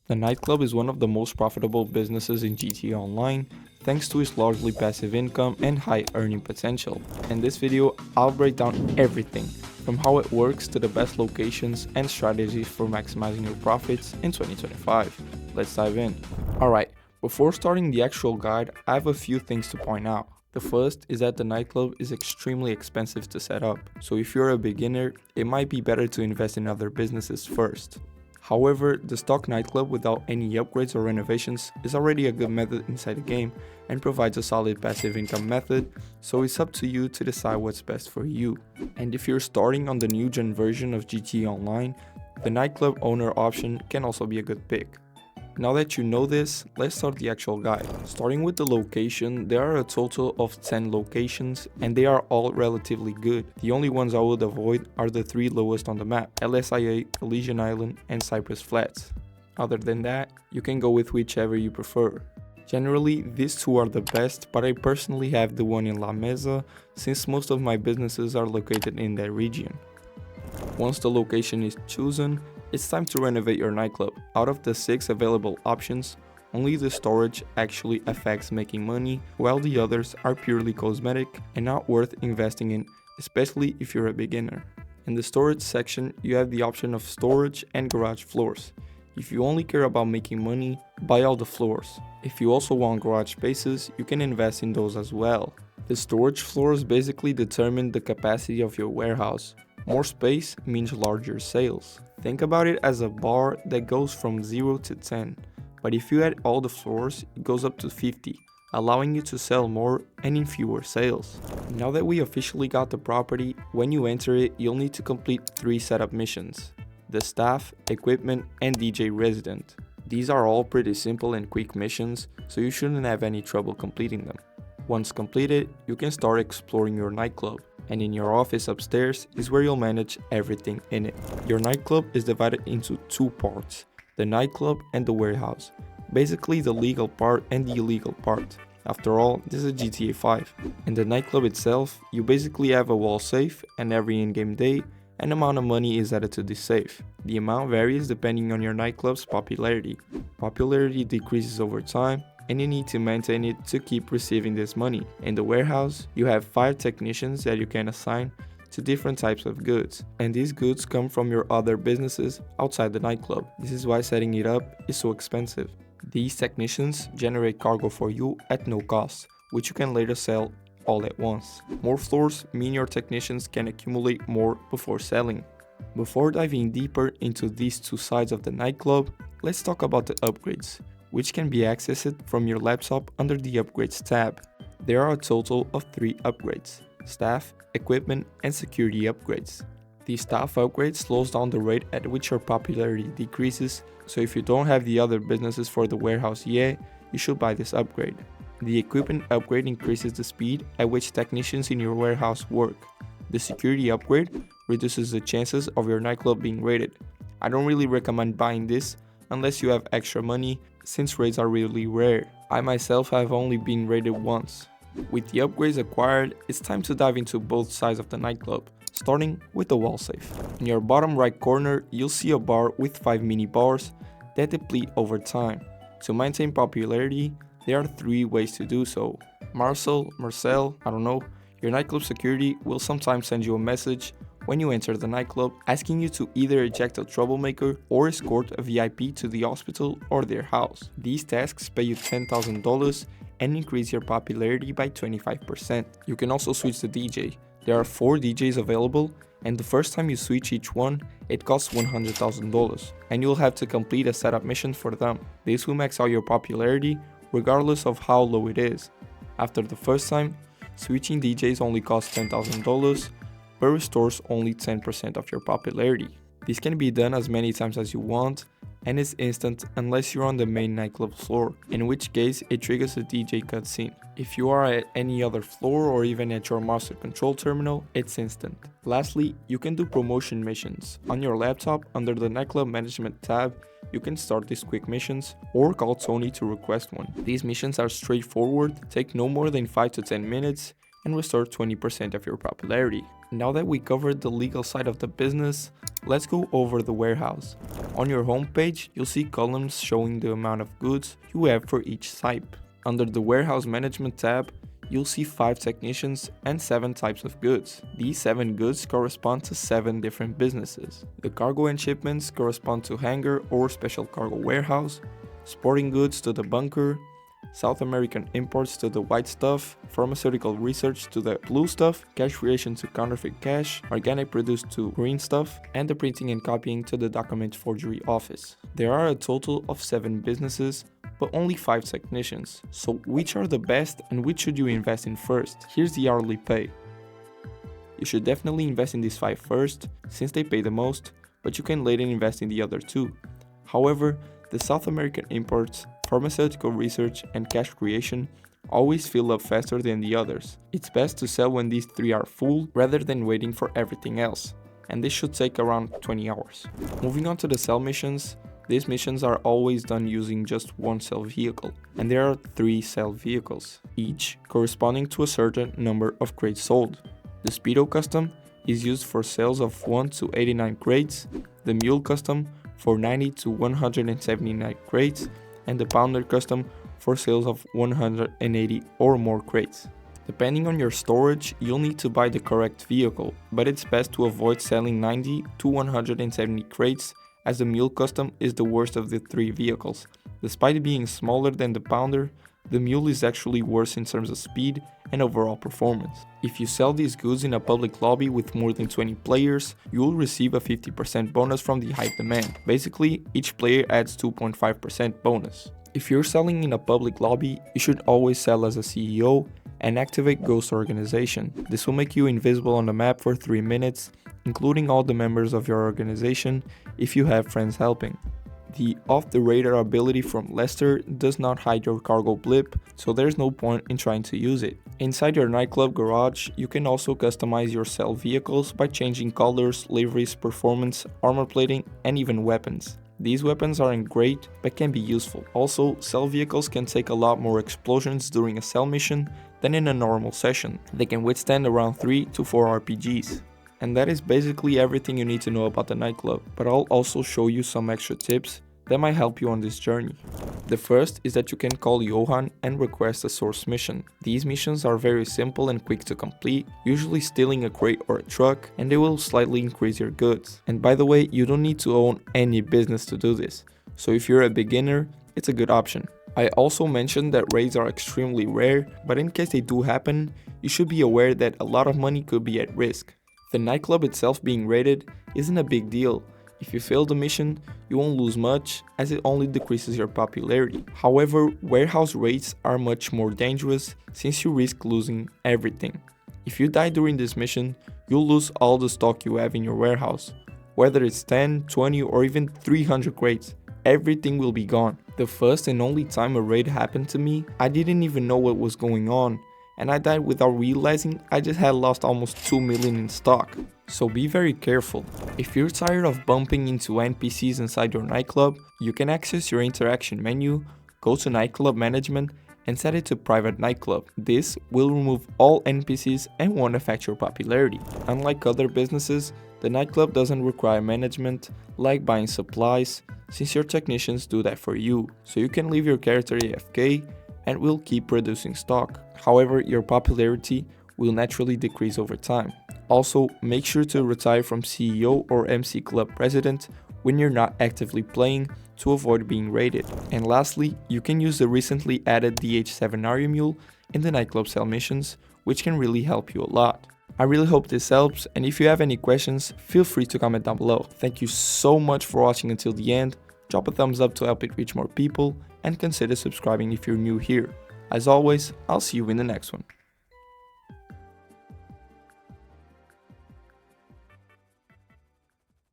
The nightclub is one of the most profitable businesses in GTA Online thanks to its largely passive income and high earning potential. In this video, I'll break down everything from how it works to the best locations and strategies for maximizing your profits in 2025. Let's dive in. Alright, before starting the actual guide, I have a few things to point out. The first is that the nightclub is extremely expensive to set up, so if you're a beginner, it might be better to invest in other businesses first. However, the stock nightclub without any upgrades or renovations is already a good method inside the game and provides a solid passive income method, so it's up to you to decide what's best for you. And if you're starting on the new gen version of GTA Online, the nightclub owner option can also be a good pick. Now that you know this, let's start the actual guide. Starting with the location, there are a total of 10 locations and they are all relatively good. The only ones I would avoid are the 3 lowest on the map, LSIA, Elysian Island and Cypress Flats. Other than that, you can go with whichever you prefer. Generally, these two are the best, but I personally have the one in La Mesa since most of my businesses are located in that region. Once the location is chosen, it's time to renovate your nightclub. Out of the 6 available options, only the storage actually affects making money, while the others are purely cosmetic and not worth investing in, especially if you're a beginner. In the storage section, you have the option of storage and garage floors. If you only care about making money, buy all the floors. If you also want garage spaces, you can invest in those as well. The storage floors basically determine the capacity of your warehouse. More space means larger sales. Think about it as a bar that goes from 0 to 10, but if you add all the floors, it goes up to 50, allowing you to sell more and in fewer sales. Now that we officially got the property, when you enter it, you'll need to complete 3 setup missions: the staff, equipment, and DJ resident. These are all pretty simple and quick missions, so you shouldn't have any trouble completing them. Once completed, you can start exploring your nightclub, and in your office upstairs is where you'll manage everything in it. Your nightclub is divided into 2 parts, the nightclub and the warehouse. Basically the legal part and the illegal part. After all, this is GTA 5. In the nightclub itself, you basically have a wall safe, and every in-game day, an amount of money is added to this safe. The amount varies depending on your nightclub's popularity. Popularity decreases over time, and you need to maintain it to keep receiving this money. In the warehouse, you have 5 technicians that you can assign to different types of goods, and these goods come from your other businesses outside the nightclub. This is why setting it up is so expensive. These technicians generate cargo for you at no cost, which you can later sell all at once. More floors mean your technicians can accumulate more before selling. Before diving deeper into these 2 sides of the nightclub, let's talk about the upgrades, which can be accessed from your laptop under the Upgrades tab. There are a total of 3 upgrades: staff, equipment, and security upgrades. The staff upgrade slows down the rate at which your popularity decreases, so if you don't have the other businesses for the warehouse yet, you should buy this upgrade. The equipment upgrade increases the speed at which technicians in your warehouse work. The security upgrade reduces the chances of your nightclub being raided. I don't really recommend buying this unless you have extra money, since raids are really rare. I myself have only been raided once. With the upgrades acquired, it's time to dive into both sides of the nightclub, starting with the wall safe. In your bottom right corner, you'll see a bar with 5 mini bars that deplete over time. To maintain popularity, there are 3 ways to do so. Marcel, I don't know, your nightclub security will sometimes send you a message when you enter the nightclub, asking you to either eject a troublemaker or escort a VIP to the hospital or their house. These tasks pay you $10,000 and increase your popularity by 25%. You can also switch the DJ. There are 4 DJs available, and the first time you switch each one, it costs $100,000, and you'll have to complete a setup mission for them. This will max out your popularity regardless of how low it is. After the first time, switching DJs only costs $10,000, but restores only 10% of your popularity. This can be done as many times as you want, and is instant unless you're on the main nightclub floor, in which case it triggers a DJ cutscene. If you are at any other floor or even at your master control terminal, it's instant. Lastly, you can do promotion missions. On your laptop, under the nightclub management tab, you can start these quick missions or call Tony to request one. These missions are straightforward, take no more than 5 to 10 minutes, and restore 20% of your popularity. Now that we covered the legal side of the business, Let's go over the warehouse. On your homepage, you'll see columns showing the amount of goods you have for each type. Under the Warehouse Management tab, you'll see 5 technicians and 7 types of goods. These 7 goods correspond to 7 different businesses. The cargo and shipments correspond to hangar or special cargo warehouse, sporting goods to the bunker, South American imports to the white stuff, pharmaceutical research to the blue stuff, cash creation to counterfeit cash, organic produce to green stuff, and the printing and copying to the document forgery office. There are a total of 7 businesses, but only 5 technicians. So which are the best and which should you invest in first? Here's the hourly pay. You should definitely invest in these 5 first, since they pay the most, but you can later invest in the other 2. However, the South American imports, pharmaceutical research, and cash creation always fill up faster than the others. It's best to sell when these 3 are full rather than waiting for everything else, and this should take around 20 hours. Moving on to the sell missions, these missions are always done using just one sell vehicle, and there are 3 sell vehicles, each corresponding to a certain number of crates sold. The Speedo Custom is used for sales of 1 to 89 crates, the Mule Custom for 90 to 179 crates, and the Pounder Custom for sales of 180 or more crates. Depending on your storage, you'll need to buy the correct vehicle, but it's best to avoid selling 90 to 170 crates, as the Mule Custom is the worst of the 3 vehicles. Despite being smaller than the Pounder, the Mule is actually worse in terms of speed and overall performance. If you sell these goods in a public lobby with more than 20 players, you will receive a 50% bonus from the high demand. Basically, each player adds 2.5% bonus. If you're selling in a public lobby, you should always sell as a CEO and activate Ghost Organization. This will make you invisible on the map for 3 minutes, including all the members of your organization if you have friends helping. The off-the-radar ability from Lester does not hide your cargo blip, so there's no point in trying to use it. Inside your nightclub garage, you can also customize your sell vehicles by changing colors, liveries, performance, armor plating, and even weapons. These weapons aren't great, but can be useful. Also, sell vehicles can take a lot more explosions during a sell mission than in a normal session. They can withstand around 3 to 4 RPGs. And that is basically everything you need to know about the nightclub, but I'll also show you some extra tips that might help you on this journey. The first is that you can call Johan and request a source mission. These missions are very simple and quick to complete, usually stealing a crate or a truck, and they will slightly increase your goods. And by the way, you don't need to own any business to do this, so if you're a beginner, it's a good option. I also mentioned that raids are extremely rare, but in case they do happen, you should be aware that a lot of money could be at risk. The nightclub itself being raided isn't a big deal. If you fail the mission, you won't lose much, as it only decreases your popularity. However, warehouse raids are much more dangerous since you risk losing everything. If you die during this mission, you'll lose all the stock you have in your warehouse. Whether it's 10, 20 or even 300 crates, everything will be gone. The first and only time a raid happened to me, I didn't even know what was going on, and I died without realizing I just had lost almost 2 million in stock. So be very careful. If you're tired of bumping into NPCs inside your nightclub, you can access your interaction menu, go to Nightclub Management and set it to Private Nightclub. This will remove all NPCs and won't affect your popularity. Unlike other businesses, the nightclub doesn't require management like buying supplies, since your technicians do that for you, so you can leave your character AFK and will keep producing stock. However, your popularity will naturally decrease over time. Also, make sure to retire from CEO or MC Club President when you're not actively playing to avoid being raided. And lastly, you can use the recently added DH7 Aria Mule in the nightclub sell missions, which can really help you a lot. I really hope this helps, and if you have any questions, feel free to comment down below. Thank you so much for watching until the end. Drop a thumbs up to help it reach more people, and consider subscribing if you're new here. As always, I'll see you in the next one.